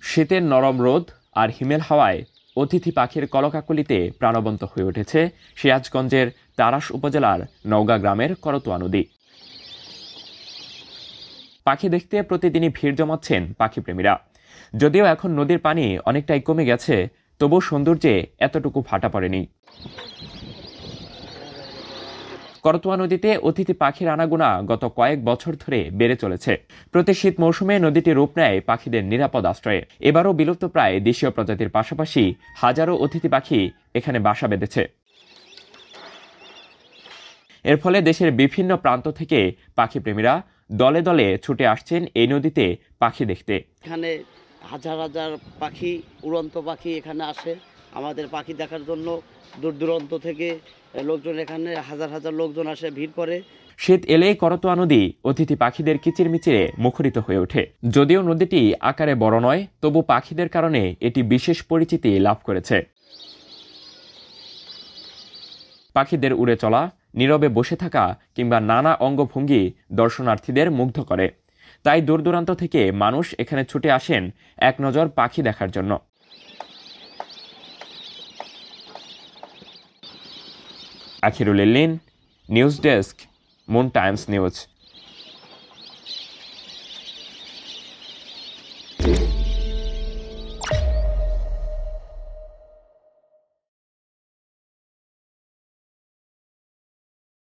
শীতের নরম রোদ আর হিমেল হাওয়ায় অতিথি পাখির কলকাকলিতে প্রাণবন্ত হয়ে উঠেছে সিরাজগঞ্জের তাড়াশ উপজেলার নওগাঁ গ্রামের করতোয়া নদী। পাখি দেখতে প্রতিদিনই ভিড় জমাচ্ছেন পাখিপ্রেমীরা। যদিও এখন নদীর পানি অনেকটাই কমে গেছে, তবু সৌন্দর্যে এতটুকু ভাটা পড়েনি। করতোয়া নদীতে অতিথি পাখির আনাগোনা গত কয়েক বছর ধরে বেড়ে চলেছে। প্রতি শীত মৌসুমে নদীটি রূপ নেয় পাখিদের নিরাপদ আশ্রয়ে। এবারও বিলুপ্তপ্রায় দেশীয় প্রজাতির পাশাপাশি হাজারো অতিথি পাখি এখানে বাসা বেঁধেছে। এর ফলে দেশের বিভিন্ন প্রান্ত থেকে পাখিপ্রেমীরা দলে দলে ছুটে আসছেন এই নদীতে পাখি দেখতে। এখানে হাজার হাজার পাখি, উড়ন্ত পাখি এখানে আসে আমাদের পাখি দেখার জন্য। দূর দূরান্ত থেকে লোকজন, এখানে হাজার হাজার লোকজন আসে, ভিড় করে। শীত এলেই করতোয়া নদী অতিথি পাখিদের কিচিরমিচিরে মুখরিত হয়ে ওঠে। যদিও নদীটি আকারে বড় নয়, তবু পাখিদের কারণে এটি বিশেষ পরিচিতি লাভ করেছে। পাখিদের উড়ে চলা, নীরবে বসে থাকা কিংবা নানা অঙ্গভঙ্গি দর্শনার্থীদের মুগ্ধ করে। তাই দূর দূরান্ত থেকে মানুষ এখানে ছুটে আসেন এক নজর পাখি দেখার জন্য। Akhirul Illin, news desk, Moon Times news.